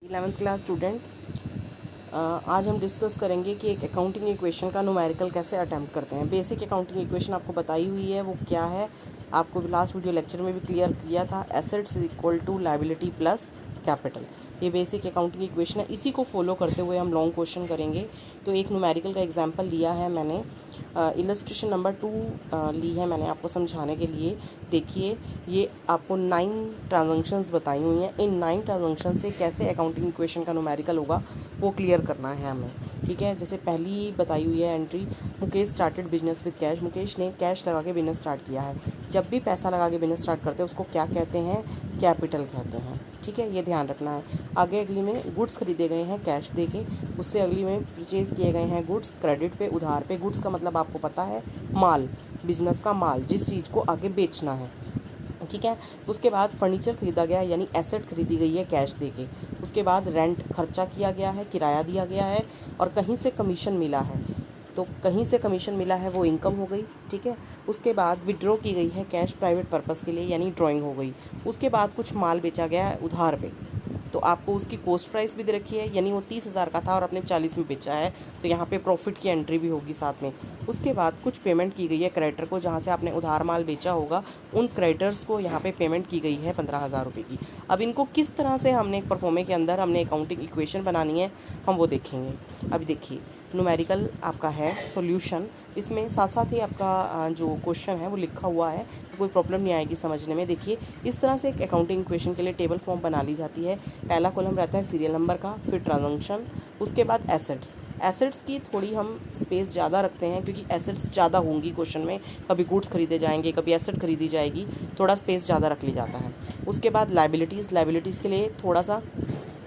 11th class student, आज हम discuss करेंगे कि एक अकाउंटिंग इक्वेशन का न्यूमेरिकल कैसे अटैम्प्ट करते हैं। बेसिक अकाउंटिंग इक्वेशन आपको बताई हुई है, वो क्या है आपको लास्ट वीडियो लेक्चर में भी क्लियर किया था। Assets is equal to liability plus capital, ये बेसिक अकाउंटिंग इक्वेशन है। इसी को फॉलो करते हुए हम लॉन्ग क्वेश्चन करेंगे। तो एक न्यूमेरिकल का एग्जांपल लिया है मैंने, इलस्ट्रेशन नंबर 2 ली है मैंने आपको समझाने के लिए। देखिए, ये आपको 9 ट्रांजैक्शंस बताई हुई हैं। इन 9 ट्रांजैक्शन से कैसे अकाउंटिंग इक्वेशन का न्यूमेरिकल होगा वो क्लियर करना है हमें, ठीक है। जैसे पहली बताई हुई है entry, Mukesh started business with cash. Mukesh ने कैश लगा के बिजनेस स्टार्ट किया है। जब भी पैसा लगा के बिजनेस स्टार्ट करते हैं उसको क्या कहते हैं? कैपिटल कहते हैं, ठीक है, ये ध्यान रखना है। आगे अगली में गुड्स खरीदे गए हैं कैश दे के, उससे अगली में परचेज किए गए हैं गुड्स क्रेडिट पे, उधार पे। गुड्स का मतलब आपको पता है माल, बिजनेस का माल, जिस चीज़ को आगे बेचना है, ठीक है। उसके बाद फर्नीचर खरीदा गया यानी एसेट खरीदी गई है कैश दे के। उसके बाद रेंट खर्चा किया गया है, किराया दिया गया है, और कहीं से कमीशन मिला है, तो कहीं से कमीशन मिला है वो इनकम हो गई, ठीक है। उसके बाद विड्रॉ की गई है कैश प्राइवेट पर्पस के लिए यानी ड्राइंग हो गई। उसके बाद कुछ माल बेचा गया है उधार पे, तो आपको उसकी कॉस्ट प्राइस भी दे रखी है, यानी वो 30,000 का था और आपने 40 में बेचा है, तो यहाँ पे प्रॉफिट की एंट्री भी होगी साथ में। उसके बाद कुछ पेमेंट की गई है क्रेडिटर को, जहाँ से आपने उधार माल बेचा होगा उन क्रेडिटर्स को यहाँ पे पेमेंट की गई है 15,000 रुपये की। अब इनको किस तरह से हमने एक परफॉर्मे के अंदर हमने अकाउंटिंग इक्वेशन बनानी है हम वो देखेंगे। अभी देखिए, न्यूमेरिकल आपका है सॉल्यूशन, इसमें साथ साथ ही आपका जो क्वेश्चन है वो लिखा हुआ है, तो कोई प्रॉब्लम नहीं आएगी समझने में। देखिए, इस तरह से एक अकाउंटिंग इक्वेशन के लिए टेबल फॉर्म बना ली जाती है। पहला कॉलम रहता है सीरियल नंबर का, फिर ट्रांजैक्शन, उसके बाद एसेट्स। एसेट्स की थोड़ी हम स्पेस ज़्यादा रखते हैं क्योंकि एसेट्स ज़्यादा होंगी क्वेश्चन में, कभी गुड्स खरीदे जाएंगे, कभी एसेट खरीदी जाएगी, थोड़ा स्पेस ज़्यादा रख ली जाता है। उसके बाद लायबिलिटीज़, लायबिलिटीज़ के लिए थोड़ा सा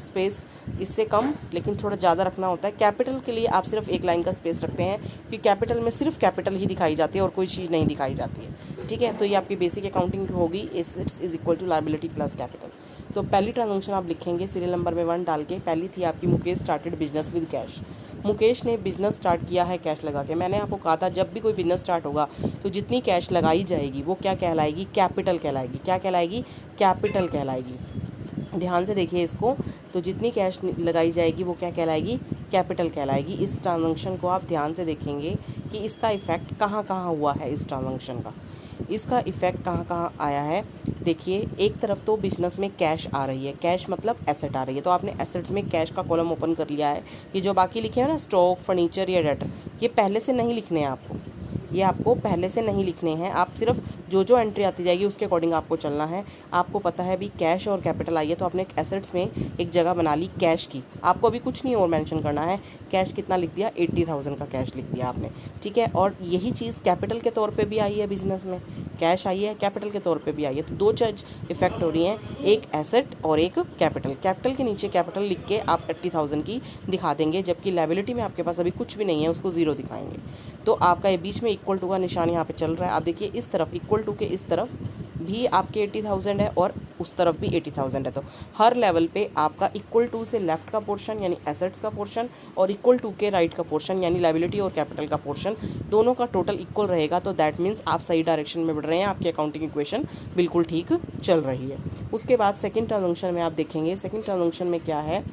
स्पेस इससे कम लेकिन थोड़ा ज़्यादा रखना होता है। कैपिटल के लिए आप सिर्फ एक लाइन का स्पेस रखते हैं क्योंकि कैपिटल में सिर्फ कैपिटल ही दिखाई जाती है और कोई चीज़ नहीं दिखाई जाती है, ठीक है। तो ये आपकी बेसिक अकाउंटिंग होगी, assets is equal to liability plus capital. तो पहली ट्रांजैक्शन आप लिखेंगे सीरियल नंबर में 1 डाल के। पहली थी आपकी Mukesh started business with cash. Mukesh ने बिजनेस स्टार्ट किया है कैश लगा के। मैंने आपको कहा था जब भी कोई बिजनेस स्टार्ट होगा तो जितनी कैश लगाई जाएगी वो क्या कहलाएगी? कैपिटल कहलाएगी। क्या कहलाएगी? कैपिटल कहलाएगी। ध्यान से देखिए इसको, तो जितनी कैश लगाई जाएगी वो क्या कहलाएगी? कैपिटल कहलाएगी। इस ट्रांजैक्शन को आप ध्यान से देखेंगे कि इसका इफ़ेक्ट कहाँ कहाँ हुआ है। इस ट्रांजैक्शन का इसका इफ़ेक्ट कहाँ कहाँ आया है? देखिए, एक तरफ तो बिजनेस में कैश आ रही है, कैश मतलब एसेट आ रही है, तो आपने एसेट्स में कैश का कॉलम ओपन कर लिया है। ये जो बाकी लिखे हैं ना, स्टॉक, फर्नीचर या डेटर, ये पहले से नहीं लिखने हैं आपको, ये आपको पहले से नहीं लिखने हैं। आप सिर्फ जो जो एंट्री आती जाएगी उसके अकॉर्डिंग आपको चलना है। आपको पता है अभी कैश और कैपिटल आई है, तो आपने एक एसेट्स में एक जगह बना ली कैश की। आपको अभी कुछ नहीं और मेंशन करना है। कैश कितना लिख दिया? 80,000 का कैश लिख दिया आपने, ठीक है। और यही चीज़ कैपिटल के तौर पे भी आई है, बिजनेस में कैश आई है, कैपिटल के तौर पे भी आई है, तो दो चीज़ इफेक्ट हो रही हैं, एक एसेट और एक कैपिटल। कैपिटल के नीचे कैपिटल लिख के आप 80,000 की दिखा देंगे, जबकि लायबिलिटी में आपके पास अभी कुछ भी नहीं है, उसको 0 दिखाएंगे। तो आपका ये बीच में इक्वल टू का निशान यहाँ पे चल रहा है। आप देखिए, इस तरफ इक्वल टू के इस तरफ भी आपके 80,000 है और उस तरफ भी 80,000 है, तो हर लेवल पे आपका इक्वल टू से लेफ्ट का पोर्शन यानी एसेट्स का पोर्शन और इक्वल टू के राइट का पोर्शन यानी लायबिलिटी और कैपिटल का पोर्शन, दोनों का टोटल इक्वल रहेगा। तो दैट मीन्स आप सही डायरेक्शन में बढ़ रहे हैं, आपकी अकाउंटिंग इक्वेशन बिल्कुल ठीक चल रही है। उसके बाद सेकेंड ट्रांजैक्शन में आप देखेंगे, सेकेंड ट्रांजैक्शन में क्या है?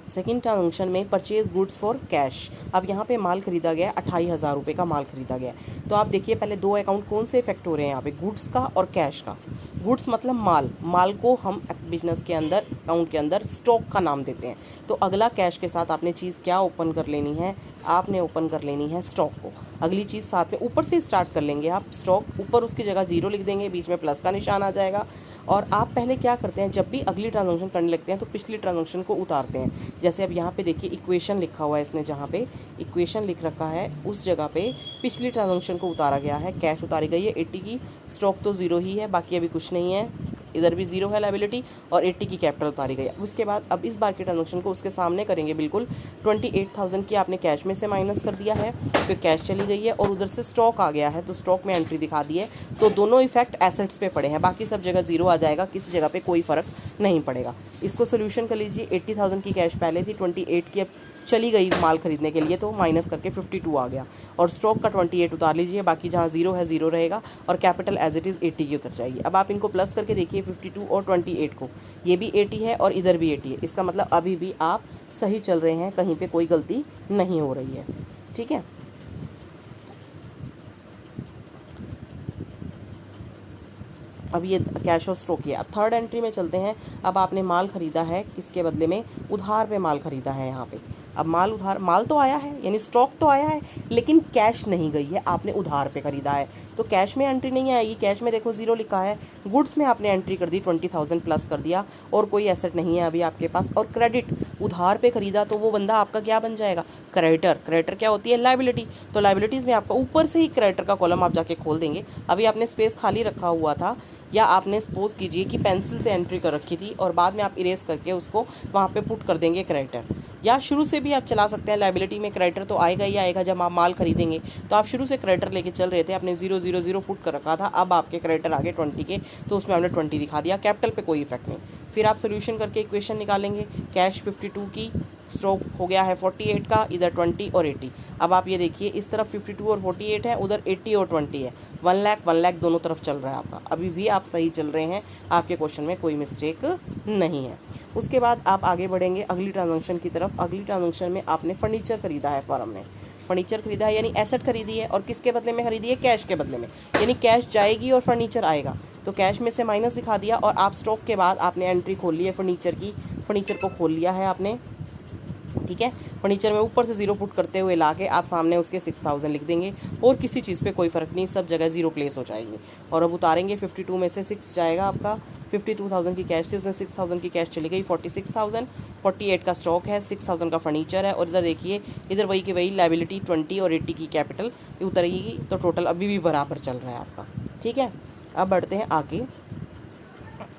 सेकेंड ट्रांजैक्शन में परचेज गुड्स फॉर कैश। अब यहाँ पे माल खरीदा गया, 28,000 रुपये का माल खरीदा गया। तो आप देखिए पहले दो अकाउंट कौन से इफेक्ट हो रहे हैं यहाँ पे? गुड्स का और कैश का। गुड्स मतलब माल, माल को हम बिजनेस के अंदर अकाउंट के अंदर स्टॉक का नाम देते हैं। तो अगला कैश के साथ आपने चीज़ क्या ओपन कर लेनी है? आपने ओपन कर लेनी है स्टॉक को। अगली चीज़ साथ में ऊपर से स्टार्ट कर लेंगे आप, स्टॉक, ऊपर उसकी जगह 0 लिख देंगे, बीच में प्लस का निशान आ जाएगा। और आप पहले क्या करते हैं, जब भी अगली ट्रांजैक्शन करने लगते हैं तो पिछली ट्रांजैक्शन को उतारते हैं। जैसे अब यहाँ पे देखिए इक्वेशन लिखा हुआ है, इसने जहाँ पे इक्वेशन लिख रखा है उस जगह पे पिछली ट्रांजैक्शन को उतारा गया है। कैश उतारी गई है 80 की, स्टॉक तो 0 ही है, बाकी अभी कुछ नहीं है, इधर भी 0 है लायबिलिटी, और 80 की कैपिटल उतारी गई। उसके बाद अब इस बार की ट्रांजैक्शन को उसके सामने करेंगे बिल्कुल। 28,000 की आपने कैश में से माइनस कर दिया है, फिर कैश चली गई है और उधर से स्टॉक आ गया है, तो स्टॉक में एंट्री दिखा दी है। तो दोनों इफेक्ट एसेट्स पे पड़े हैं, बाकी सब जगह 0 आ जाएगा, किसी जगह पे कोई फ़र्क नहीं पड़ेगा। इसको सोल्यूशन कर लीजिए। 80,000 की कैश पहले थी, 28 की अब चली गई माल खरीदने के लिए, तो माइनस करके 52 आ गया, और स्टॉक का 28 उतार लीजिए, बाकी जहाँ जीरो है जीरो रहेगा, और कैपिटल एज इट इज़ 80 की उतर जाएगी। अब आप इनको प्लस करके देखिए 52 और 28 को, ये भी 80 है और इधर भी 80 है, इसका मतलब अभी भी आप सही चल रहे हैं, कहीं पे कोई गलती नहीं हो रही है। ठीक है, अब ये कैश और स्टॉक किया। अब थर्ड एंट्री में चलते हैं। अब आपने माल खरीदा है, किसके बदले में? उधार पे माल खरीदा है यहाँ पे। अब माल उधार, माल तो आया है यानी स्टॉक तो आया है, लेकिन कैश नहीं गई है, आपने उधार पे खरीदा है, तो कैश में एंट्री नहीं आएगी। कैश में देखो जीरो लिखा है। गुड्स में आपने एंट्री कर दी, 20,000 प्लस कर दिया, और कोई एसेट नहीं है अभी आपके पास। और क्रेडिट, उधार पे खरीदा, तो वो बंदा आपका क्या बन जाएगा? क्रेडिटर। क्रेडिटर क्या होती है? लायबिलिटी। तो लायबिलिटीज़ में आपका ऊपर से ही क्रेडिटर का कॉलम आप जाके खोल देंगे। अभी आपने स्पेस खाली रखा हुआ था, या आपने सपोज कीजिए कि पेंसिल से एंट्री कर रखी थी और बाद में आप इरेज करके उसको वहाँ पे पुट कर देंगे क्रेडिटर, या शुरू से भी आप चला सकते हैं। लायबिलिटी में क्रेडिटर तो आएगा ही आएगा जब आप माल खरीदेंगे, तो आप शुरू से क्रेडिटर लेके चल रहे थे, आपने 000 पुट कर रखा था, अब आपके क्रेडिटर आगे 20 के, तो उसमें आपने 20 दिखा दिया, कैपिटल पे कोई इफेक्ट नहीं। फिर आप सोल्यूशन करके इक्वेशन निकालेंगे। कैश 52 की, स्टॉक हो गया है 48 का, इधर 20 और 80। अब आप ये देखिए, इस तरफ 52 और 48 है, उधर 80 और 20 है। 1 लाख दोनों तरफ चल रहा है आपका, अभी भी आप सही चल रहे हैं, आपके क्वेश्चन में कोई मिस्टेक नहीं है। उसके बाद आप आगे बढ़ेंगे अगली ट्रांजैक्शन की तरफ। अगली ट्रांजैक्शन में आपने फर्नीचर खरीदा है, फर्म ने फर्नीचर खरीदा है, यानी एसेट खरीदी है, और किसके बदले में खरीदी है? कैश के बदले में, यानी कैश जाएगी और फर्नीचर आएगा, तो कैश में से माइनस दिखा दिया, और आप स्टॉक के बाद आपने एंट्री खोल ली है फर्नीचर की, फर्नीचर को खोल लिया है आपने। ठीक है, फर्नीचर में ऊपर से जीरो पुट करते हुए ला के आप सामने उसके 6,000 लिख देंगे, और किसी चीज़ पे कोई फ़र्क नहीं, सब जगह जीरो प्लेस हो जाएंगे। और अब उतारेंगे, 52 में से 6 जाएगा आपका, 52,000 की कैश थी, उसमें 6,000 की कैश चली गई, 46,000, 48 का स्टॉक है, 6,000 का फर्नीचर है, और इधर देखिए, इधर वही की वही लायबिलिटी 20 और 80 की कैपिटल उतरेगी, तो टोटल अभी भी बराबर चल रहा है आपका। ठीक है, अब बढ़ते हैं आगे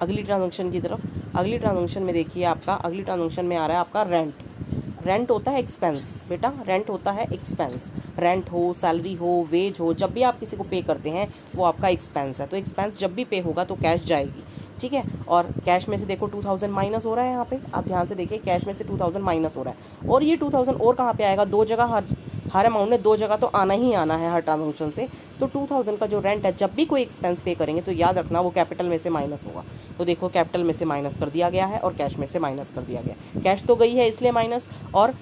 अगली ट्रांजैक्शन की तरफ। अगली ट्रांजैक्शन में देखिए आपका, अगली ट्रांजैक्शन में आ रहा है आपका रेंट। रेंट होता है एक्सपेंस बेटा, रेंट होता है एक्सपेंस। रेंट हो, सैलरी हो, वेज हो, जब भी आप किसी को पे करते हैं वो आपका एक्सपेंस है, तो एक्सपेंस जब भी पे होगा तो कैश जाएगी। ठीक है, और कैश में से देखो 2,000 माइनस हो रहा है यहाँ पे, आप ध्यान से देखिए, कैश में से 2,000 माइनस हो रहा है, और ये 2,000 और कहाँ पे आएगा? दो जगह, हर अमाउंट में दो जगह तो आना ही आना है हर ट्रांजैक्शन से। तो 2,000 का जो रेंट है, जब भी कोई एक्सपेंस पे करेंगे तो याद रखना वो कैपिटल में से माइनस होगा। तो देखो, कैपिटल में से माइनस कर दिया गया है और कैश में से माइनस कर दिया गया। कैश तो गई है इसलिए माइनस, और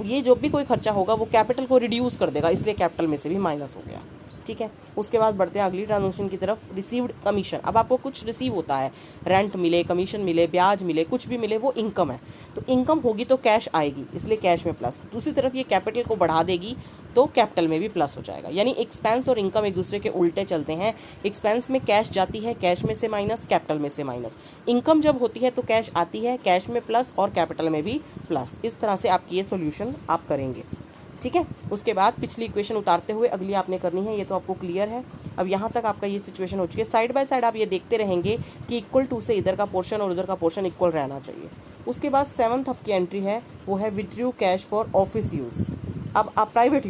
ये जो भी कोई खर्चा होगा वो कैपिटल को रिड्यूस कर देगा, इसलिए कैपिटल में से भी माइनस हो गया। ठीक है, उसके बाद बढ़ते हैं अगली ट्रांजैक्शन की तरफ। रिसीव्ड कमीशन, अब आपको कुछ रिसीव होता है, रेंट मिले, कमीशन मिले, ब्याज मिले, कुछ भी मिले, वो इनकम है, तो इनकम होगी तो कैश आएगी, इसलिए कैश में प्लस। दूसरी तरफ ये कैपिटल को बढ़ा देगी तो कैपिटल में भी प्लस हो जाएगा, यानी एक्सपेंस और इनकम एक दूसरे के उल्टे चलते हैं। एक्सपेंस में कैश जाती है, कैश में से माइनस, कैपिटल में से माइनस। इनकम जब होती है तो कैश आती है, कैश में प्लस और कैपिटल में भी प्लस। इस तरह से आपकी ये सोल्यूशन आप करेंगे। ठीक है, उसके बाद पिछली इक्वेशन उतारते हुए अगली आपने करनी है, ये तो आपको क्लियर है। अब यहाँ तक आपका ये सिचुएशन हो चुकी है। साइड बाय साइड आप ये देखते रहेंगे कि इक्वल टू से इधर का पोर्शन और उधर का पोर्शन इक्वल रहना चाहिए। उसके बाद 7th आपकी एंट्री है, वो है withdrew cash for office use. अब आप प्राइवेट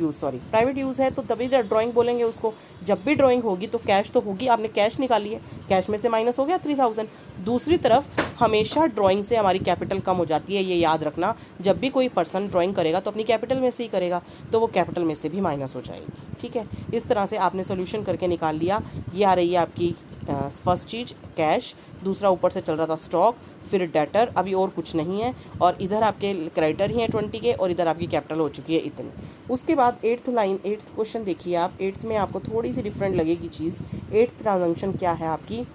यूज़ है, तो तभी ड्राइंग बोलेंगे उसको। जब भी ड्राइंग होगी तो कैश तो होगी, आपने कैश निकाली है, कैश में से माइनस हो गया 3,000। दूसरी तरफ हमेशा ड्राइंग से हमारी कैपिटल कम हो जाती है, ये याद रखना। जब भी कोई पर्सन ड्राइंग करेगा तो अपनी कैपिटल में से ही करेगा, तो वो कैपिटल में से भी माइनस हो जाएगी। ठीक है, इस तरह से आपने सोल्यूशन करके निकाल लिया। ये आ रही है आपकी फर्स्ट चीज़ कैश, दूसरा ऊपर से चल रहा था स्टॉक, फिर डेटर, अभी और कुछ नहीं है, और इधर आपके क्रेडिटर ही हैं 20 के, और इधर आपकी कैपिटल हो चुकी है इतनी। उसके बाद 8th लाइन, 8th क्वेश्चन देखिए आप। 8th में आपको थोड़ी सी डिफरेंट लगेगी चीज़। 8th ट्रांजैक्शन क्या है आपकी?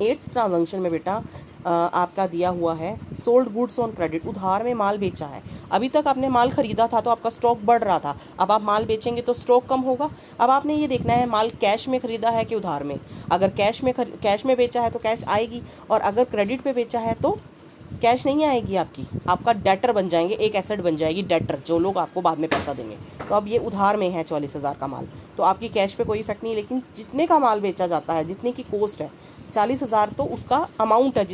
8th ट्रांजैक्शन में बेटा आपका दिया हुआ है सोल्ड गुड्स ऑन क्रेडिट, उधार में माल बेचा है। अभी तक आपने माल खरीदा था तो आपका स्टॉक बढ़ रहा था, अब आप माल बेचेंगे तो स्टॉक कम होगा। अब आपने ये देखना है माल कैश में खरीदा है कि उधार में। अगर कैश में बेचा है तो कैश आएगी, और अगर क्रेडिट पे बेचा है तो कैश नहीं आएगी आपकी, आपका डेटर बन जाएंगे, एक एसेट बन जाएगी डेटर, जो लोग आपको बाद में पैसा देंगे। तो अब ये उधार में है 44,000 का माल, तो आपकी कैश पे कोई इफेक्ट नहीं, लेकिन जितने का माल बेचा जाता है, जितने की कॉस्ट है 40,000, तो उसका अमाउंट है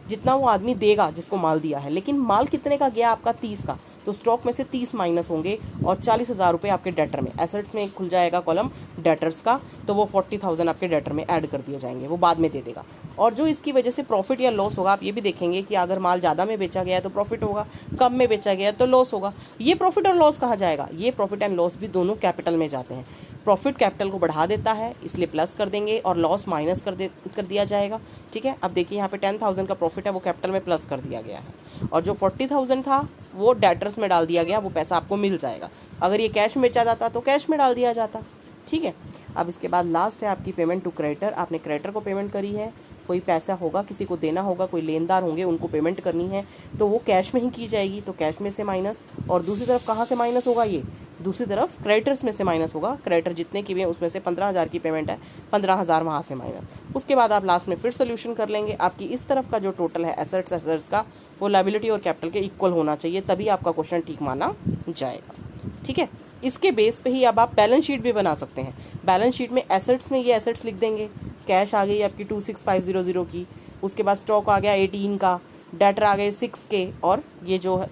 जितना वो आदमी देगा जिसको माल दिया है। लेकिन माल कितने का गया आपका? 30 का, तो स्टॉक में से 30 माइनस होंगे और 40,000 रुपये आपके डेटर में, एसेट्स में खुल जाएगा कॉलम डेटर्स का, तो वो 40,000 आपके डेटर में ऐड कर दिए जाएंगे, वो बाद में दे देगा। और जो इसकी वजह से प्रॉफिट या लॉस होगा, आप ये भी देखेंगे कि अगर माल ज़्यादा में बेचा गया है तो प्रॉफिट होगा, कम में बेचा गया है तो लॉस होगा। ये प्रॉफिट और लॉस कहा जाएगा, ये प्रॉफिट एंड लॉस भी दोनों कैपिटल में जाते हैं। प्रॉफिट कैपिटल को बढ़ा देता है इसलिए प्लस कर देंगे, और लॉस माइनस कर दिया जाएगा। ठीक है, अब देखिए यहाँ पे 10,000 का प्रॉफिट है, वो कैपिटल में प्लस कर दिया गया है, और जो 40,000 था वो डेटर्स में डाल दिया गया, वो पैसा आपको मिल जाएगा। अगर ये कैश में बेचा जाता तो कैश में डाल दिया जाता। ठीक है, अब इसके बाद लास्ट है आपकी पेमेंट टू क्रेडिटर। आपने क्रेडिटर को पेमेंट करी है, कोई पैसा होगा किसी को देना होगा, कोई लेनदार होंगे उनको पेमेंट करनी है, तो वो कैश में ही की जाएगी, तो कैश में से माइनस। और दूसरी तरफ कहाँ से माइनस होगा, ये दूसरी तरफ क्रेडिटर्स में से माइनस होगा। क्रेडिटर जितने की भी हैं उसमें से 15,000 की पेमेंट है, 15,000 वहाँ से माइनस। उसके बाद आप लास्ट में फिर सोल्यूशन कर लेंगे। आपकी इस तरफ का जो टोटल है एसेट्स का, वो लायबिलिटी और कैपिटल के इक्वल होना चाहिए, तभी आपका क्वेश्चन ठीक माना जाएगा। ठीक है, इसके बेस पे ही अब आप बैलेंस शीट भी बना सकते हैं। बैलेंस शीट में एसेट्स में ये एसेट्स लिख देंगे, कैश आ गई आपकी 26,500 की, उसके बाद स्टॉक आ गया 18 का, डेटर आ गए 6 के, और ये जो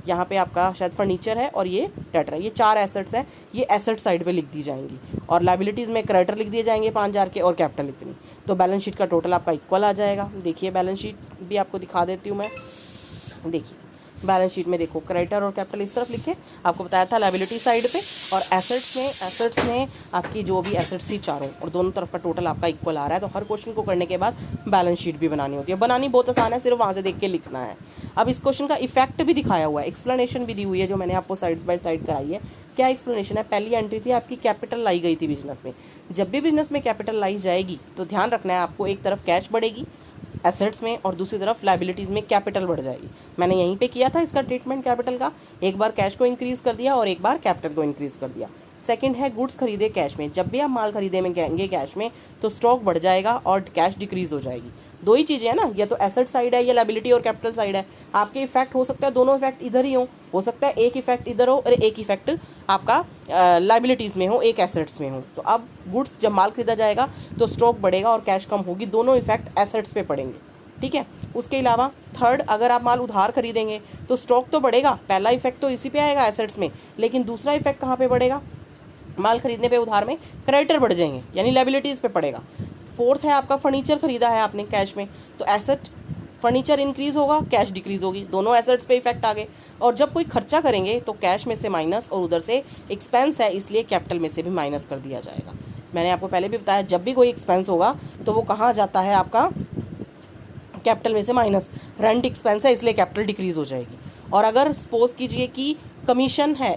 यहाँ पे आपका शायद फर्नीचर है और ये डेटर है, ये 4 एसेट्स हैं, ये एसेट साइड पे लिख दी जाएंगी। और लायबिलिटीज़ में क्रेडिटर लिख दिए जाएंगे 5,000 के, और कैपिटल इतनी। तो बैलेंस शीट का टोटल आपका इक्वल आ जाएगा। देखिए बैलेंस शीट भी आपको दिखा देती हूँ मैं। देखिए बैलेंस शीट में देखो क्रेडिटर और कैपिटल इस तरफ लिखे, आपको बताया था लायबिलिटी साइड पे, और एसेट्स में आपकी जो भी एसेट्स थी चारों, और दोनों तरफ का टोटल आपका इक्वल आ रहा है। तो हर क्वेश्चन को करने के बाद बैलेंस शीट भी बनानी होती है। बनानी बहुत आसान है, सिर्फ वहाँ से देख के लिखना है। अब इस क्वेश्चन का इफेक्ट भी दिखाया हुआ है, एक्सप्लेनेशन भी दी हुई है, जो मैंने आपको साइड बाय साइड कराई है। क्या एक्सप्लेनेशन है, पहली एंट्री थी आपकी कैपिटल लाई गई थी बिजनेस में। जब भी बिजनेस में कैपिटल लाई जाएगी तो ध्यान रखना है आपको, एक तरफ कैश बढ़ेगी एसेट्स में, और दूसरी तरफ लायबिलिटीज़ में कैपिटल बढ़ जाएगी। मैंने यहीं पे किया था इसका ट्रीटमेंट कैपिटल का, एक बार कैश को इंक्रीज़ कर दिया और एक बार कैपिटल को इंक्रीज़ कर दिया। सेकंड है गुड्स खरीदे कैश में। जब भी आप माल खरीदे में गएंगे कैश में, तो स्टॉक बढ़ जाएगा और कैश डिक्रीज़ हो जाएगी। दो ही चीज़ें हैं ना, या तो एसेट साइड है या लायबिलिटी और कैपिटल साइड है। आपके इफेक्ट हो सकता है दोनों इफेक्ट इधर ही हो सकता है एक इफेक्ट इधर हो और एक इफेक्ट आपका लायबिलिटीज़ में हो, एक एसेट्स में हो। तो अब गुड्स जब माल खरीदा जाएगा तो स्टॉक बढ़ेगा और कैश कम होगी, दोनों इफेक्ट एसेट्स पे पड़ेंगे। ठीक है, उसके अलावा थर्ड, अगर आप माल उधार खरीदेंगे तो स्टॉक तो बढ़ेगा, पहला इफेक्ट तो इसी पे आएगा एसेट्स में, लेकिन दूसरा इफेक्ट कहाँ पे बढ़ेगा, माल खरीदने पे उधार में क्रेडिटर बढ़ जाएंगे, यानी लायबिलिटीज़ पे पड़ेगा। फोर्थ है आपका फर्नीचर खरीदा है आपने कैश में, तो एसेट फर्नीचर इंक्रीज़ होगा, कैश डिक्रीज़ होगी, दोनों एसेट्स पे इफेक्ट आ गए। और जब कोई खर्चा करेंगे तो कैश में से माइनस, और उधर से एक्सपेंस है इसलिए कैपिटल में से भी माइनस कर दिया जाएगा। मैंने आपको पहले भी बताया, जब भी कोई एक्सपेंस होगा तो वो कहाँ जाता है, आपका कैपिटल में से माइनस। रेंट एक्सपेंस है इसलिए कैपिटल डिक्रीज़ हो जाएगी। और अगर सपोज कीजिए कि कमीशन है,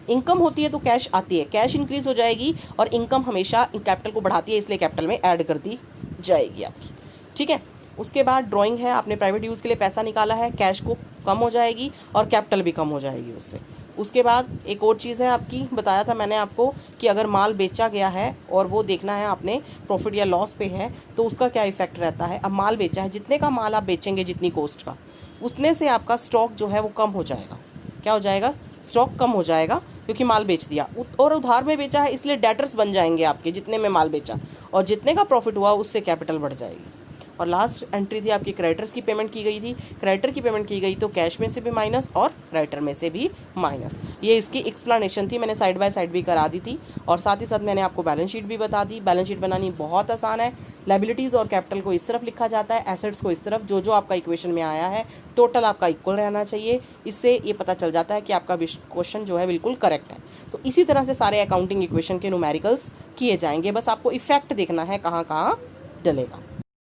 इनकम होती है तो कैश आती है, कैश इंक्रीज़ हो जाएगी, और इनकम हमेशा कैपिटल को बढ़ाती है इसलिए कैपिटल में ऐड कर दी जाएगी आपकी। ठीक है, उसके बाद ड्राइंग है, आपने प्राइवेट यूज़ के लिए पैसा निकाला है, कैश को कम हो जाएगी और कैपिटल भी कम हो जाएगी उससे। उसके बाद एक और चीज़ है आपकी, बताया था मैंने आपको कि अगर माल बेचा गया है और वो देखना है आपने प्रॉफिट या लॉस पे है तो उसका क्या इफेक्ट रहता है। अब माल बेचा है, जितने का माल आप बेचेंगे जितनी कॉस्ट का, उतने से आपका स्टॉक जो है वो कम हो जाएगा। क्या हो जाएगा, स्टॉक कम हो जाएगा, क्योंकि माल बेच दिया। और उधार में बेचा है इसलिए डेटर्स बन जाएंगे आपके, जितने में माल बेचा, और जितने का प्रॉफिट हुआ उससे कैपिटल बढ़ जाएगी। और लास्ट एंट्री थी आपकी क्रेडिटर्स की पेमेंट की गई थी, क्रेडिटर की पेमेंट की गई तो कैश में से भी माइनस और क्रेडिटर में से भी माइनस। ये इसकी एक्सप्लेनेशन थी, मैंने साइड बाय साइड भी करा दी थी, और साथ ही साथ मैंने आपको बैलेंस शीट भी बता दी। बैलेंस शीट बनानी बहुत आसान है, लायबिलिटीज़ और कैपिटल को इस तरफ लिखा जाता है, एसेट्स को इस तरफ, जो जो आपका इक्वेशन में आया है टोटल आपका इक्वल रहना चाहिए। इससे ये पता चल जाता है कि आपका क्वेश्चन जो है बिल्कुल करेक्ट है। तो इसी तरह से सारे अकाउंटिंग इक्वेशन के न्यूमेरिकल्स किए जाएंगे, बस आपको इफेक्ट देखना है कहाँ कहाँ डलेगा।